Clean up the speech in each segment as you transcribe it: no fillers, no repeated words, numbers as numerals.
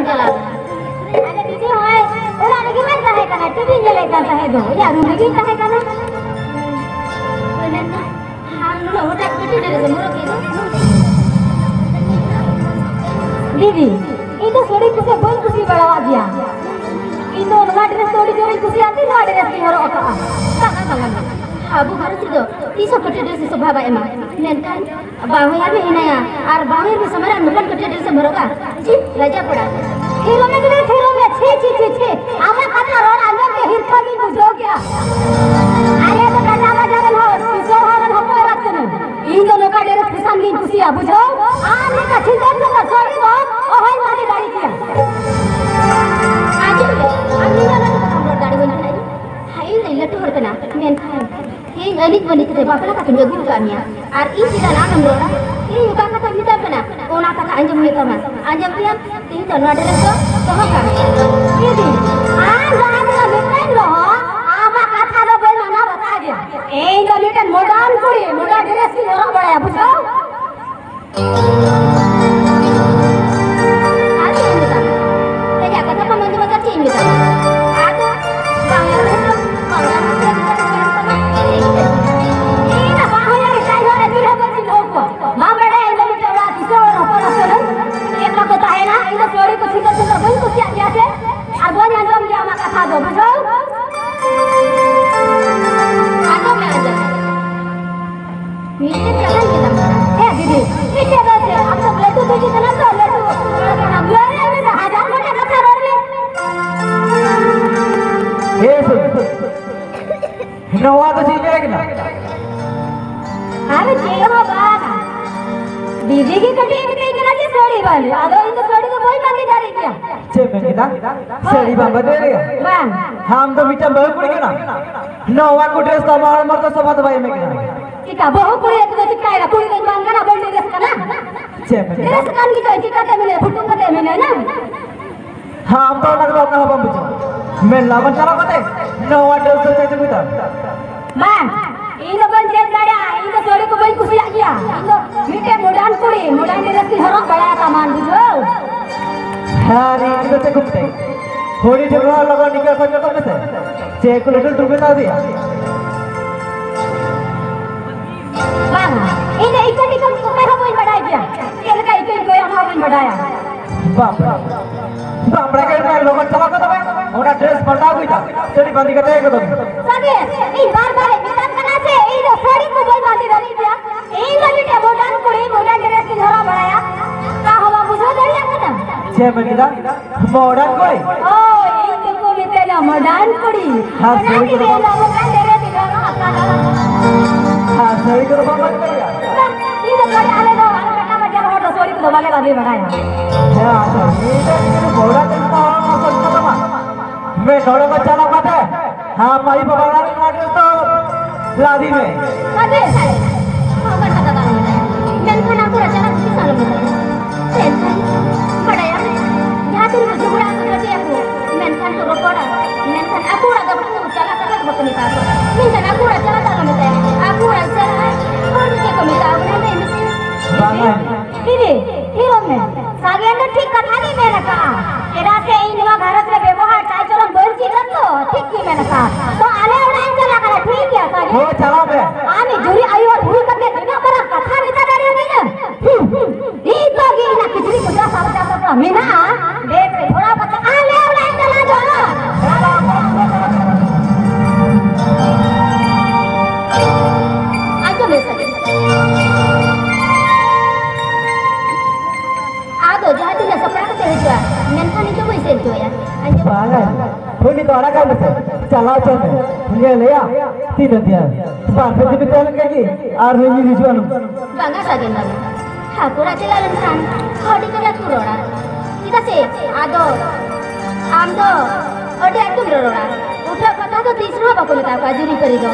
चला ada didi hoy udah lagi main tahe kana TV nyalakan tahe do ya ru lagi tahe kana benar han lo hotak betul dari semua gitu didi itu sori kusi boy kusi balawa dia itu nggak dress sori jori kusi ati nggak dress ki horo oka sangat abu harus itu iso kete dress sebaba emang nenkan bahaya be hinaya ar bahaya be samara nukan kete dress boroga ji raja pada खेलों में छी छी छी छी आमा कथा road अंदर के हिरखा भी बुझो क्या अरे तो कथा बजारन हो किसो हरन हो कोई बात नहीं इन दोनों का डेरे किसान की खुशियां बुझो आने का चिंता तो छोड़ी वो ओ होई मारी गाड़ी किया आज अन्नी ना हम गाड़ी बन नहीं हाई नहीं लट्टू हरकना मेन खान ये गलित बनी के बापला का तुम गुरु कामिया और ई सीधा ना हम रोड़ा ये युका का तब निता बना ओना का अंजम ये कमा अंजम दिया तीन तनवा डेरे तो कहां का ये दी आज रात का मिटन लो आमा कथा रो बोल ना बता दिया ए द मिटन मॉडर्न कुड़ी मोटा ड्रेस की ओरम बड़ा बुझो आज ये बता ते जा कथा पर मंज बता चीन बता आज बांग्ला सोरी को सीधा सीधा बोल को क्या क्या से और बोल अंजम दिया मा कथा दो बुझो आजो में आजा नीचे चलन के दम है दीदी नीचे बस अब तो लेटू तुझे चला तो लेटू ना मेरे में हजार मोटे कथा रोड में हे सुन नवा तो चीज है कि ना अरे जेहो बाबा दीदी की कटी में कहीं करा के सोड़ी वाली आदो इन सोड़ी को बोल मांगी जा रही क्या चे में किदा सेड़ी बाबा दे रे वाह हम तो मीठा बहु कुड़ी के ना नवा को ड्रेस तो मार मार तो सब भाई में किना टिका बहु कुड़ी तो चिकाएगा कुड़ी को मांगा ना बोल ड्रेस का ना चे में ड्रेस कान की तो चिकाते मिले फुटू कते मिले ना हम तो लग रहा का हम बुझो मैं लावन चला कते नवा ड्रेस तो चाहिए बिता मां इन बन जेल गाड़ा इन सोड़ी को बोल खुशी आ गया मीठे मॉडर्न कुड़ी मॉडर्न ड्रेस की हरक बड़ा सामान बुझो हारी इधर से घूमते थोड़ी झगड़ा लगा निकल कर तो कैसे चेक को लेकर डूबे ना दिया मां इन इकट्ठी को मैं हो बढ़ाया गया तेल का इकट्ठी को हम हो बढ़ाया बाप रे के लोग चला को दबे ओना ड्रेस पलटा हुई था सेड़ी बंदी कर दे को दबे सगे ई बार विधान करना से ई सोड़ी को बोल बांधी रही दिया ई वाली के मॉडर्न कुड़ी मॉडर्न ड्रेस की झोरा बढ़ाया का हवा बुझो दरिया का छे में किदा मॉडर्न कोई ओ ई तुमको मिलते ना मॉडर्न कुड़ी हां सही को मॉडर्न ड्रेस की झोरा आता हां सही को बात करिया ई तो गाड़ी आले दो कटा बजा हो तो सोड़ी को दबाले बांधी बढ़ाया हां ये तो घोड़ा चलता हो तो मैं घोड़े को चला पाते हां माई बाबा का ड्रेस तो लादी में सगे हां कटा कटा मैं खाना पूरा चला किसी साल में टेंशन बढ़ाया यहाँ तेरे को जुगड़ा तो करती है aku menkan to rokoda menkan aku ora dapat cala kata ke bakal kita menkan aku ora cala kata mete aku ora cala और के को मिला अपने में मिसी दीदी हीरो में सागे अंदर ठीक कथा नहीं मैंने कहा तेरा से इन नवा भारत में व्यवहार चाय चलन बोल की तो ठीक की मैंने कहा तो आले उड़ान चला करा ठीक है सागे हो चला बे आने जुरी आयु और भूल करके बिना पर कथा नहीं था डरियो नहीं ना ई तो की ना किसी को जा सारा जाता मीना देख थोड़ा पता आले उड़ान चला जो आज तो बेस आदो जाती ना सपना के जुआ मेनखानी तो वैसे जुआ पागल कोई तो आड़ा का चलाओ चल ये ले आ तीन दिया बात पे भी चल के और नहीं रिजवान बांगा सागे ना ठाकुर चला रंखान खड़ी के तुरोड़ा ठीक है आदो आम दो ओटे तुम रोड़ा उठा कथा तो तीसरा बाको में का जुरी करी दो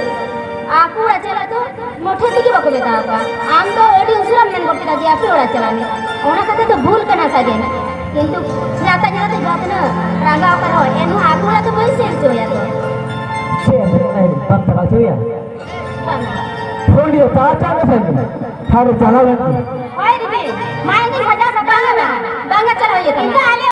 आकू चला तो मोठे दिखे बाको में का आम तो ओडी उसरा मेन करते दा जे आपे ओड़ा चलाने ओना कथा तो भूल करना सागे ना किंतु जाता जाता जात ना रांगा करो एनु आकूरा तो बोल से जोया तो छे नहीं बात चला जोया थोड़ी ताचा में फैल थारे चला ले ओए रे मायनी 1000 बांगा चलाइए